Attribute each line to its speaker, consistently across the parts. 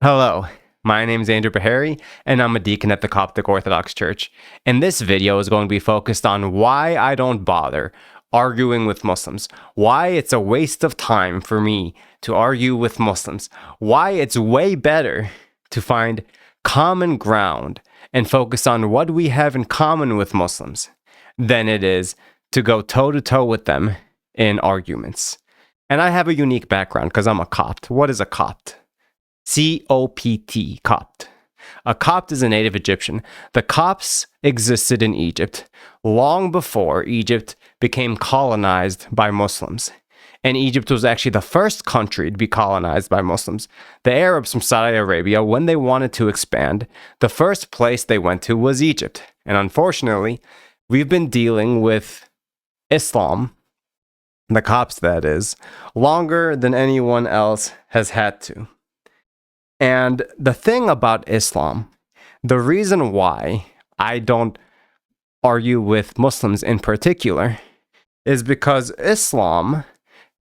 Speaker 1: Hello, my name is Andrew Bahari, and I'm a deacon at the Coptic Orthodox Church. And this video is going to be focused on why I don't bother arguing with Muslims, why it's a waste of time for me to argue with Muslims, why it's way better to find common ground and focus on what we have in common with Muslims than it is to go toe-to-toe with them in arguments. And I have a unique background because I'm a Copt. What is a Copt? C-O-P-T, Copt. A Copt is a native Egyptian. The Copts existed in Egypt long before Egypt became colonized by Muslims. And Egypt was actually the first country to be colonized by Muslims. The Arabs from Saudi Arabia, when they wanted to expand, the first place they went to was Egypt. And unfortunately, we've been dealing with Islam, the Copts that is, longer than anyone else has had to. And the thing about Islam, the reason why I don't argue with Muslims in particular, is because Islam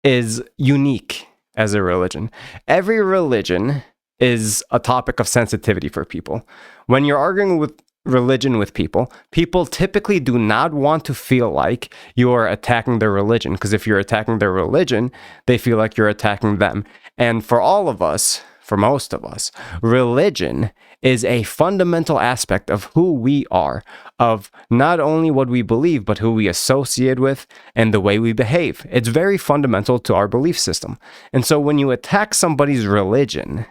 Speaker 1: is unique as a religion. Every religion is a topic of sensitivity for people. When you're arguing with religion with people, people typically do not want to feel like you're attacking their religion, because if you're attacking their religion, they feel like you're attacking them. And for all of us, for most of us, religion is a fundamental aspect of who we are, of not only what we believe, but who we associate with and the way we behave. It's very fundamental to our belief system. And so when you attack somebody's religion,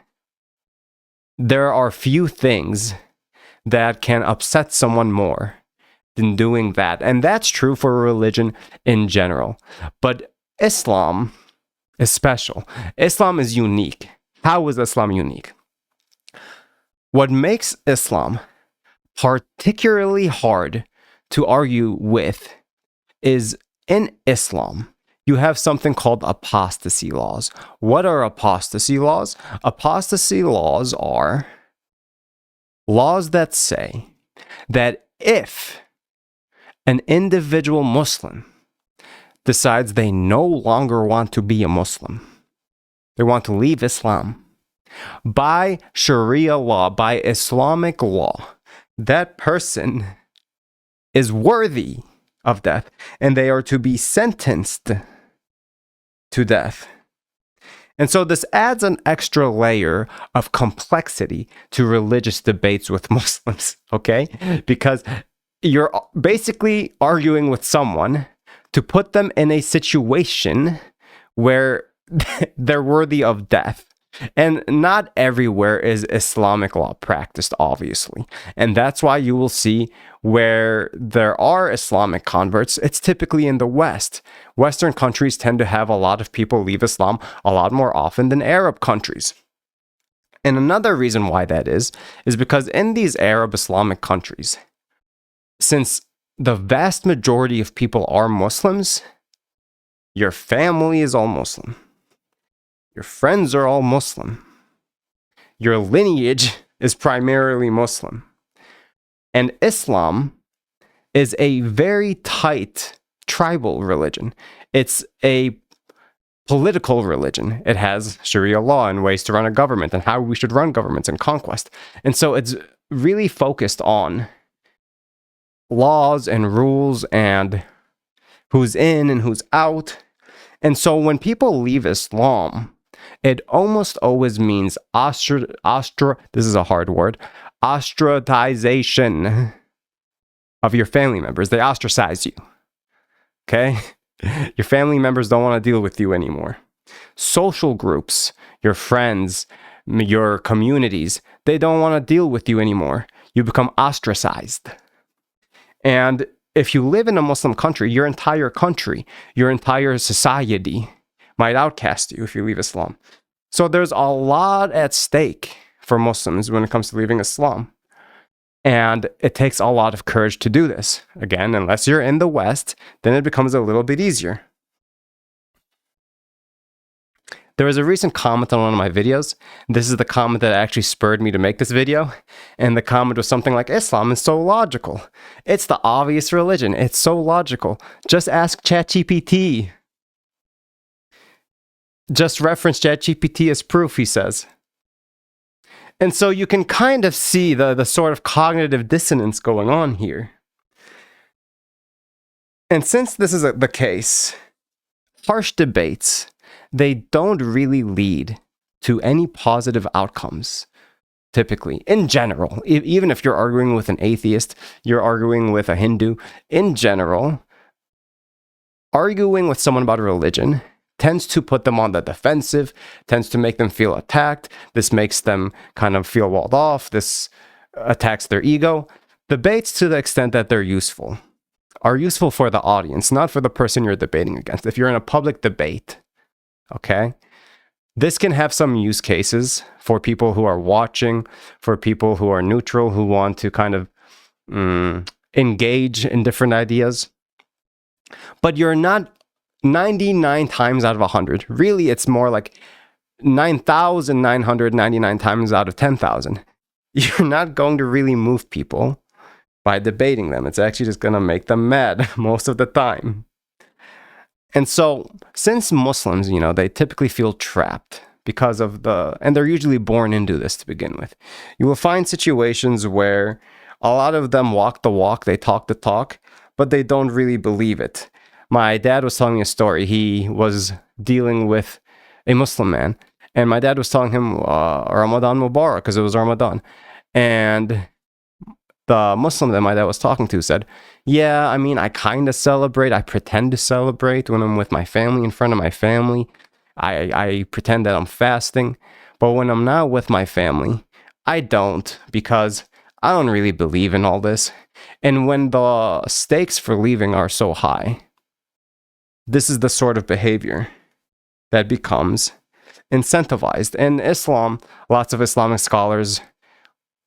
Speaker 1: there are few things that can upset someone more than doing that. And that's true for religion in general. But Islam is special. Islam is unique. How is Islam unique? What makes Islam particularly hard to argue with is in Islam, you have something called apostasy laws. What are apostasy laws? Apostasy laws are laws that say that if an individual Muslim decides they no longer want to be a Muslim, they want to leave Islam, by Sharia law, by Islamic law, that person is worthy of death, and they are to be sentenced to death. And so this adds an extra layer of complexity to religious debates with Muslims, okay? Because you're basically arguing with someone to put them in a situation where they're worthy of death. And not everywhere is Islamic law practiced, obviously. And that's why you will see where there are Islamic converts, it's typically in the West. Western countries tend to have a lot of people leave Islam a lot more often than Arab countries. And another reason why that is because in these Arab Islamic countries, since the vast majority of people are Muslims, your family is all Muslim. Your friends are all Muslim. Your lineage is primarily Muslim. And Islam is a very tight tribal religion. It's a political religion. It has Sharia law and ways to run a government and how we should run governments and conquest. And so it's really focused on laws and rules and who's in and who's out. And so when people leave Islam, it almost always means this is a hard word, ostracization of your family members. They ostracize you, okay? Your family members don't want to deal with you anymore. Social groups, your friends, your communities, they don't want to deal with you anymore. You become ostracized. And if you live in a Muslim country, your entire society might outcast you if you leave Islam. So there's a lot at stake for Muslims when it comes to leaving Islam. And it takes a lot of courage to do this. Again, unless you're in the West, then it becomes a little bit easier. There was a recent comment on one of my videos. This is the comment that actually spurred me to make this video. And the comment was something like, Islam is so logical. It's the obvious religion. It's so logical. Just ask ChatGPT. Just reference ChatGPT as proof, he says. And so you can kind of see the sort of cognitive dissonance going on here. And since this is the case, harsh debates, they don't really lead to any positive outcomes, typically, in general. Even if you're arguing with an atheist, you're arguing with a Hindu, in general, arguing with someone about religion tends to put them on the defensive, tends to make them feel attacked. This makes them kind of feel walled off. This attacks their ego. Debates, to the extent that they're useful, are useful for the audience, not for the person you're debating against. If you're in a public debate, okay, this can have some use cases for people who are watching, for people who are neutral, who want to kind of engage in different ideas. But you're not 99 times out of 100. Really, it's more like 9,999 times out of 10,000. You're not going to really move people by debating them. It's actually just going to make them mad most of the time. And so, since Muslims, they typically feel trapped because of and they're usually born into this to begin with. You will find situations where a lot of them walk the walk, they talk the talk, but they don't really believe it. My dad was telling me a story. He was dealing with a Muslim man, and my dad was telling him Ramadan Mubarak, because it was Ramadan. And the Muslim that my dad was talking to said, yeah, I mean, I kind of celebrate. I pretend to celebrate when I'm with my family, in front of my family. I pretend that I'm fasting. But when I'm not with my family, I don't, because I don't really believe in all this. And when the stakes for leaving are so high, this is the sort of behavior that becomes incentivized. In Islam, lots of Islamic scholars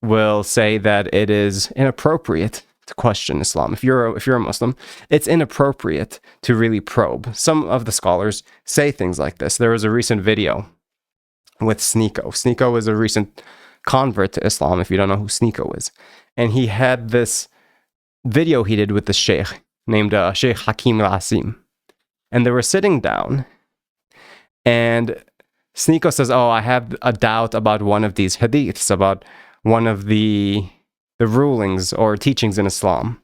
Speaker 1: will say that it is inappropriate to question Islam. If you're a Muslim, it's inappropriate to really probe. Some of the scholars say things like this. There was a recent video with Sneeko. Sneeko is a recent convert to Islam, if you don't know who Sneeko is. And he had this video he did with the sheikh named Sheikh Hakim al-Asim. And they were sitting down, and Sneeko says, oh, I have a doubt about one of these hadiths, about one of the rulings or teachings in Islam.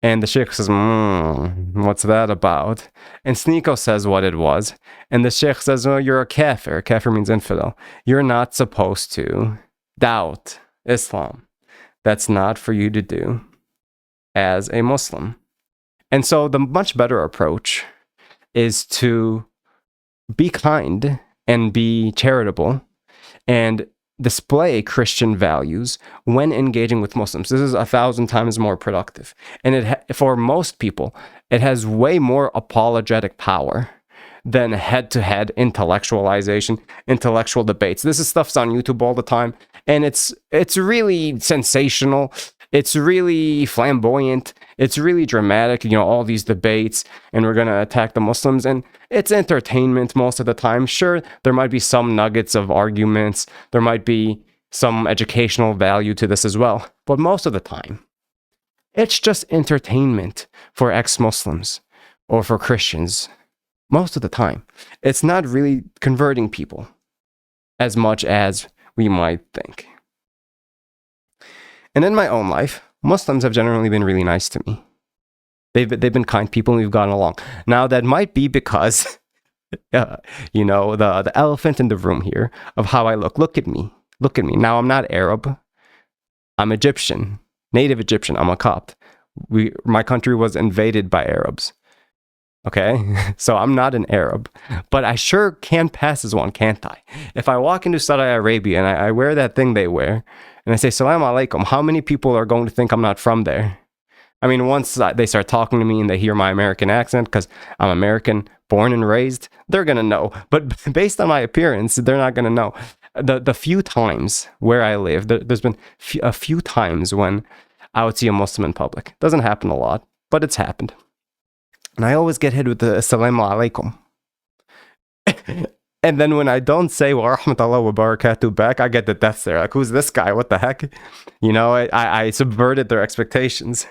Speaker 1: And the sheikh says, what's that about? And Sneeko says what it was. And the sheikh says, well, you're a kafir. Kafir means infidel. You're not supposed to doubt Islam. That's not for you to do as a Muslim. And so the much better approach is to be kind and be charitable and display Christian values when engaging with Muslims. This is 1,000 times more productive. And for most people, it has way more apologetic power than head-to-head intellectual debates. This is stuff's on YouTube all the time, and it's really sensational. It's really flamboyant. It's really dramatic, all these debates, and we're going to attack the Muslims. And it's entertainment most of the time. Sure, there might be some nuggets of arguments. There might be some educational value to this as well. But most of the time, it's just entertainment for ex-Muslims or for Christians. Most of the time. It's not really converting people as much as we might think. And in my own life, Muslims have generally been really nice to me. They've been kind people, and we've gotten along. Now, that might be because, the elephant in the room here of how I look. Look at me. Look at me. Now, I'm not Arab. I'm Egyptian. Native Egyptian. I'm a Copt. My country was invaded by Arabs. Okay? So I'm not an Arab. But I sure can pass as one, can't I? If I walk into Saudi Arabia and I wear that thing they wear, and I say, Salam alaikum, how many people are going to think I'm not from there? I mean, once they start talking to me and they hear my American accent, because I'm American, born and raised, they're going to know. But based on my appearance, they're not going to know. The few times where I live, there's been a few times when I would see a Muslim in public. Doesn't happen a lot, but it's happened. And I always get hit with the Assalamu alaikum. And then when I don't say wa rahmatullah wa barakatuh back, I get the death stare. Like, who's this guy? What the heck? I subverted their expectations.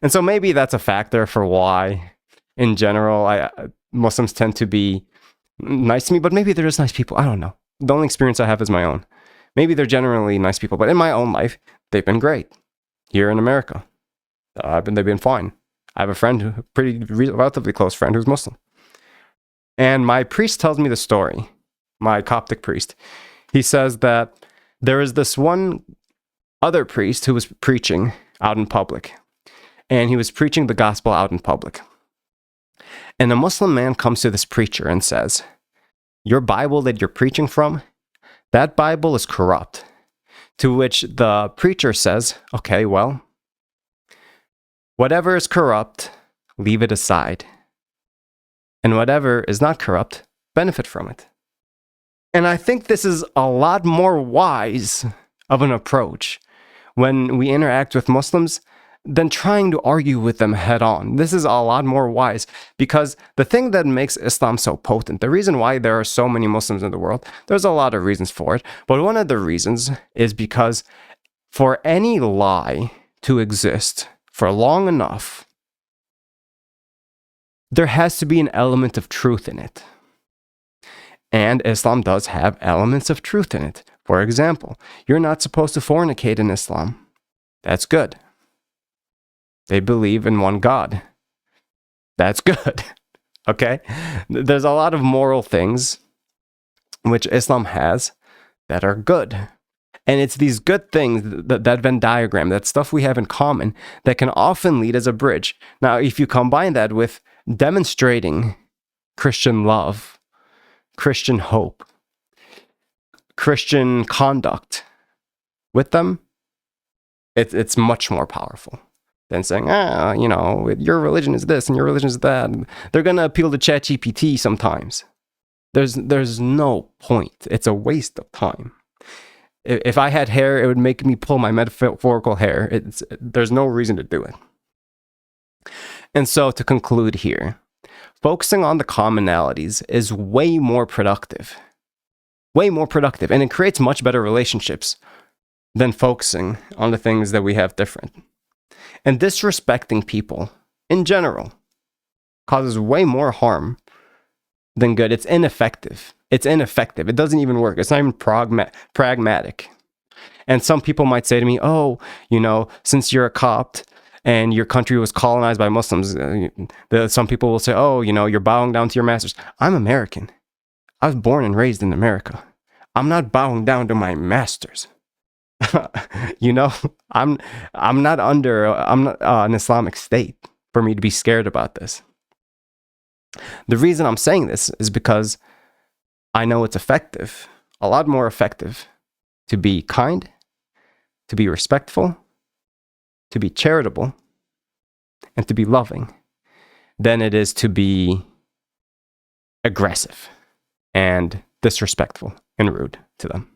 Speaker 1: And so maybe that's a factor for why, in general, Muslims tend to be nice to me. But maybe they're just nice people. I don't know. The only experience I have is my own. Maybe they're generally nice people, but in my own life, they've been great. Here in America, they've been fine. I have a friend, relatively close friend, who's Muslim. And my priest tells me the story, my Coptic priest. He says that there is this one other priest who was preaching out in public. And he was preaching the gospel out in public. And a Muslim man comes to this preacher and says, your Bible that you're preaching from, that Bible is corrupt. To which the preacher says, okay, well, whatever is corrupt, leave it aside. And whatever is not corrupt, benefit from it. And I think this is a lot more wise of an approach when we interact with Muslims than trying to argue with them head on. This is a lot more wise, because the thing that makes Islam so potent, the reason why there are so many Muslims in the world, there's a lot of reasons for it, but one of the reasons is because for any lie to exist for long enough, there has to be an element of truth in it. And Islam does have elements of truth in it. For example, you're not supposed to fornicate in Islam. That's good. They believe in one God. That's good. Okay? There's a lot of moral things which Islam has that are good. And it's these good things, that Venn diagram, that stuff we have in common, that can often lead as a bridge. Now, if you combine that with demonstrating Christian love, Christian hope, Christian conduct with them, it's much more powerful than saying, your religion is this and your religion is that. They're going to appeal to ChatGPT sometimes. There's no point. It's a waste of time. If I had hair, it would make me pull my metaphorical hair. There's no reason to do it. And so to conclude here, focusing on the commonalities is way more productive. Way more productive. And it creates much better relationships than focusing on the things that we have different. And disrespecting people in general causes way more harm than good. It's ineffective. It doesn't even work. It's not even pragmatic. And some people might say to me, since you're a Copt and your country was colonized by Muslims, some people will say, you're bowing down to your masters. I'm American. I was born and raised in America. I'm not bowing down to my masters. I'm not an Islamic state for me to be scared about this. The reason I'm saying this is because I know it's effective, a lot more effective, to be kind, to be respectful, to be charitable, and to be loving than it is to be aggressive and disrespectful and rude to them.